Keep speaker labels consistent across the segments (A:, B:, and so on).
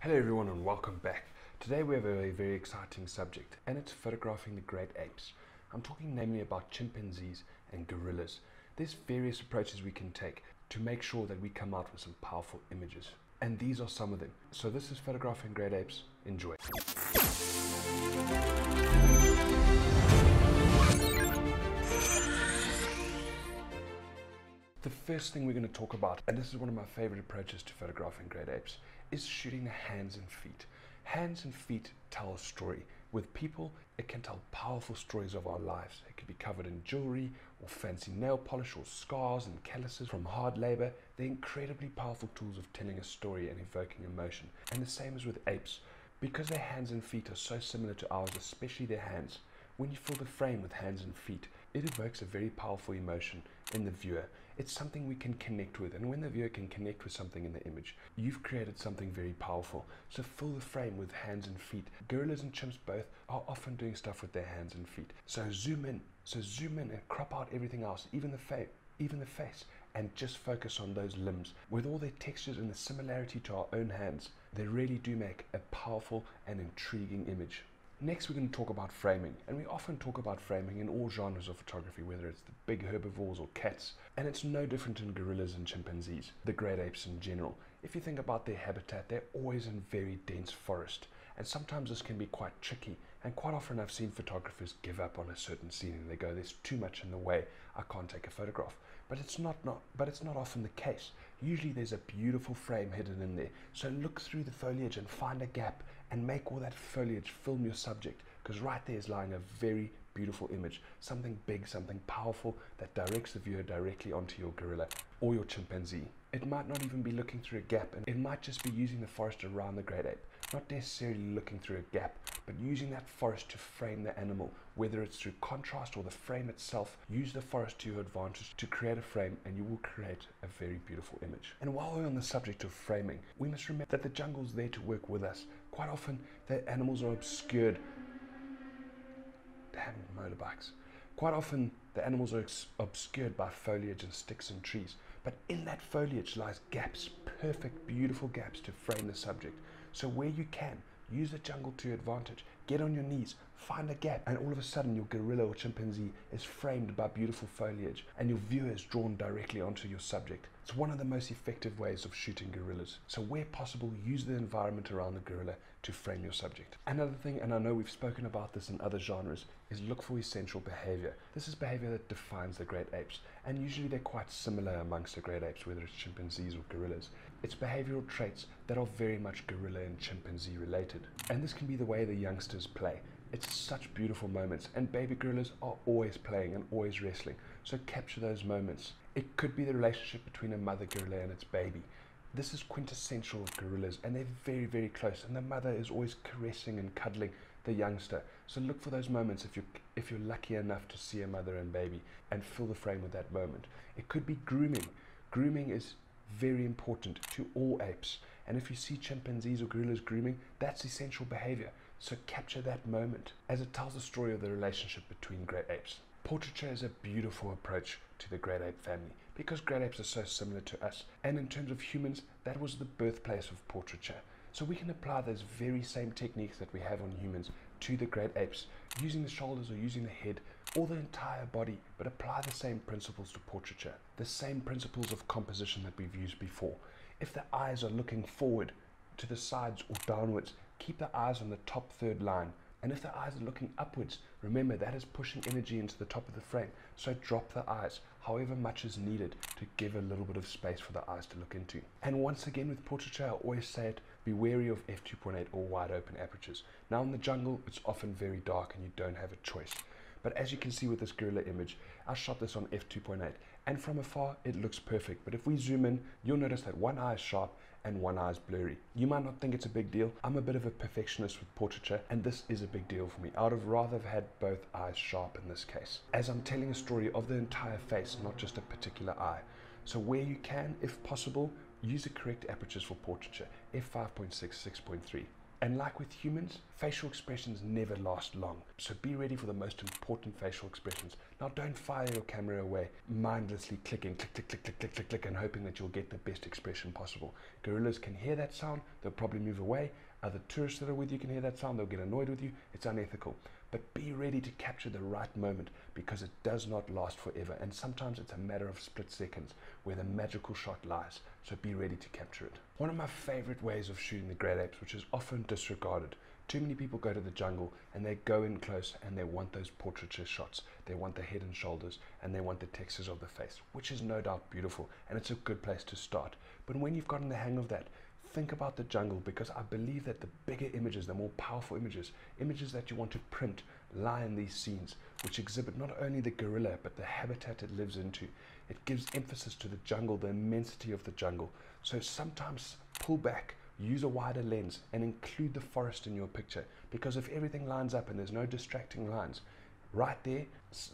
A: Hello everyone and welcome back. Today we have a very exciting subject and it's photographing the great apes. I'm talking namely about chimpanzees and gorillas. There's various approaches we can take to make sure that we come out with some powerful images. And these are some of them. So this is photographing great apes. Enjoy. The first thing we're going to talk about, and this is one of my favorite approaches to photographing great apes, is shooting the hands and feet. Hands and feet tell a story. With people, it can tell powerful stories of our lives. It could be covered in jewelry or fancy nail polish or scars and calluses from hard labor. They're incredibly powerful tools of telling a story and evoking emotion. And the same is with apes. Because their hands and feet are so similar to ours, especially their hands, when you fill the frame with hands and feet, it evokes a very powerful emotion in the viewer. It's something we can connect with, and when the viewer can connect with something in the image, you've created something very powerful. So fill the frame with hands and feet. Gorillas and chimps both are often doing stuff with their hands and feet. So zoom in and crop out everything else, even the face, and just focus on those limbs. With all their textures and the similarity to our own hands, they really do make a powerful and intriguing image. Next, we're going to talk about framing, and we often talk about framing in all genres of photography, whether it's the big herbivores or cats, and it's no different in gorillas and chimpanzees, the great apes in general. If you think about their habitat, they're always in very dense forest, and sometimes this can be quite tricky, and quite often I've seen photographers give up on a certain scene and they go, there's too much in the way, I can't take a photograph. But it's not often the case. Usually there's a beautiful frame hidden in there. So look through the foliage and find a gap and make all that foliage film your subject, because right there is lying a very beautiful image, something big, something powerful that directs the viewer directly onto your gorilla or your chimpanzee. It might not even be looking through a gap, and it might just be using the forest around the great ape, not necessarily looking through a gap, but using that forest to frame the animal, whether it's through contrast or the frame itself. Use the forest to your advantage to create a frame, and you will create a very beautiful image. And while we're on the subject of framing, we must remember that the jungle's there to work with us. Quite often the animals are obscured. Damn motorbikes. Quite often the animals are obscured by foliage and sticks and trees, but in that foliage lies gaps, perfect, beautiful gaps to frame the subject. So where you can, use the jungle to your advantage. Get on your knees, find a gap, and all of a sudden your gorilla or chimpanzee is framed by beautiful foliage and your viewer is drawn directly onto your subject. It's one of the most effective ways of shooting gorillas. So where possible, use the environment around the gorilla to frame your subject. Another thing, and I know we've spoken about this in other genres, is look for essential behavior. This is behavior that defines the great apes, and usually they're quite similar amongst the great apes, whether it's chimpanzees or gorillas. It's behavioral traits that are very much gorilla and chimpanzee related. And this can be the way the youngsters play. It's such beautiful moments, and baby gorillas are always playing and always wrestling, so capture those moments. It could be the relationship between a mother gorilla and its baby. This is quintessential of gorillas, and they're very, very close, and the mother is always caressing and cuddling the youngster. So look for those moments if you're lucky enough to see a mother and baby, and fill the frame with that moment. It could be grooming. Grooming is very important to all apes, and if you see chimpanzees or gorillas grooming, that's essential behavior. So capture that moment, as it tells the story of the relationship between great apes. Portraiture is a beautiful approach to the great ape family, because great apes are so similar to us, and in terms of humans, that was the birthplace of portraiture. So we can apply those very same techniques that we have on humans to the great apes, using the shoulders or using the head or the entire body, but apply the same principles to portraiture, the same principles of composition that we've used before. If the eyes are looking forward, to the sides or downwards, keep the eyes on the top third line. And if the eyes are looking upwards, remember that is pushing energy into the top of the frame. So drop the eyes, however much is needed to give a little bit of space for the eyes to look into. And once again with portraiture, I always say it, be wary of f2.8 or wide open apertures. Now in the jungle, it's often very dark and you don't have a choice. But as you can see with this gorilla image, I shot this on f2.8, and from afar it looks perfect. But if we zoom in, you'll notice that one eye is sharp and one eye is blurry. You might not think it's a big deal. I'm a bit of a perfectionist with portraiture, and this is a big deal for me. I would have rather have had both eyes sharp in this case, as I'm telling a story of the entire face, not just a particular eye. So where you can, if possible, use the correct apertures for portraiture, f5.6, 6.3. And like with humans, facial expressions never last long. So be ready for the most important facial expressions Now don't fire your camera away, mindlessly clicking, click, click, click, click, click, click, click, and hoping that you'll get the best expression possible. Gorillas can hear that sound, they'll probably move away. Other tourists that are with you can hear that sound, they'll get annoyed with you. It's unethical. But be ready to capture the right moment, because it does not last forever, and sometimes it's a matter of split seconds where the magical shot lies. So be ready to capture it. One of my favorite ways of shooting the great apes, which is often disregarded. Too many people go to the jungle and they go in close and they want those portraiture shots. They want the head and shoulders and they want the textures of the face, which is no doubt beautiful, and it's a good place to start. But when you've gotten the hang of that, think about the jungle, because I believe that the bigger images, the more powerful images, images that you want to print, lie in these scenes, which exhibit not only the gorilla, but the habitat it lives into. It gives emphasis to the jungle, the immensity of the jungle. So sometimes pull back, use a wider lens, and include the forest in your picture, because if everything lines up and there's no distracting lines, right there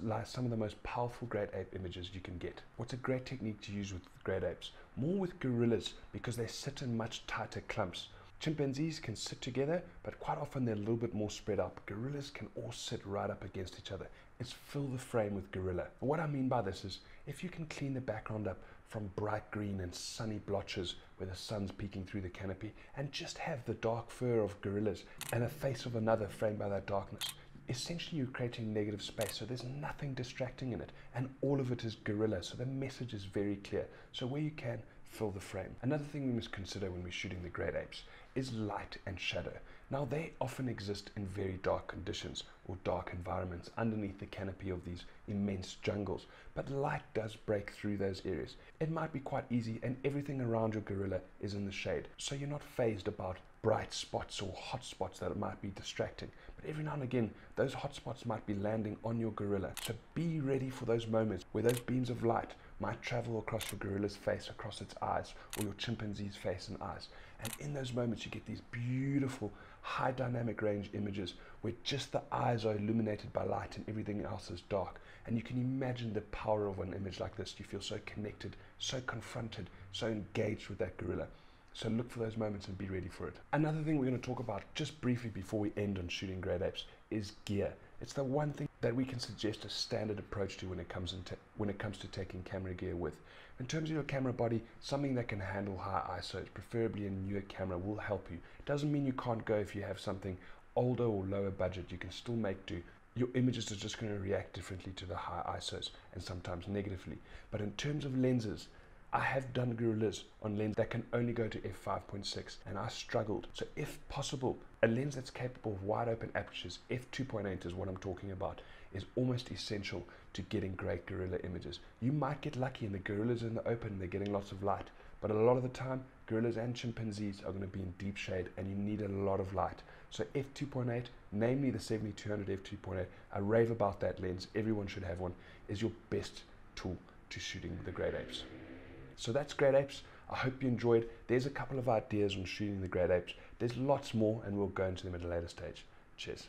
A: lies some of the most powerful great ape images you can get. What's a great technique to use with great apes? More with gorillas, because they sit in much tighter clumps. Chimpanzees can sit together, but quite often they're a little bit more spread out. Gorillas can all sit right up against each other. It's fill the frame with gorilla. And what I mean by this is, if you can clean the background up from bright green and sunny blotches where the sun's peeking through the canopy, and just have the dark fur of gorillas and a face of another framed by that darkness, essentially you're creating negative space, so there's nothing distracting in it, and all of it is gorilla, so the message is very clear. So where you can, fill the frame. Another thing we must consider when we're shooting the great apes is light and shadow. Now they often exist in very dark conditions or dark environments underneath the canopy of these immense jungles, but light does break through those areas. It might be quite easy, and everything around your gorilla is in the shade, so you're not fazed about bright spots or hot spots that might be distracting. But every now and again, those hot spots might be landing on your gorilla. So be ready for those moments where those beams of light might travel across your gorilla's face, across its eyes, or your chimpanzee's face and eyes. And in those moments, you get these beautiful high dynamic range images where just the eyes are illuminated by light and everything else is dark. And you can imagine the power of an image like this. You feel so connected, so confronted, so engaged with that gorilla. So look for those moments and be ready for it. Another thing we're going to talk about just briefly before we end on shooting great apes is gear. It's the one thing that we can suggest a standard approach to when it comes to taking camera gear with. In terms of your camera body, something that can handle high ISOs, preferably a newer camera, will help you. It doesn't mean you can't go if you have something older or lower budget. You can still make do. Your images are just going to react differently to the high ISOs, and sometimes negatively. But in terms of lenses, I have done gorillas on lens that can only go to f5.6, and I struggled. So if possible, a lens that's capable of wide open apertures, f2.8 is what I'm talking about, is almost essential to getting great gorilla images. You might get lucky and the gorillas are in the open and they're getting lots of light, but a lot of the time, gorillas and chimpanzees are going to be in deep shade and you need a lot of light. So f2.8, namely the 7200 f2.8, I rave about that lens, everyone should have one, is your best tool to shooting the great apes. So that's great apes. I hope you enjoyed. There's a couple of ideas on shooting the great apes. There's lots more and we'll go into them at a later stage. Cheers.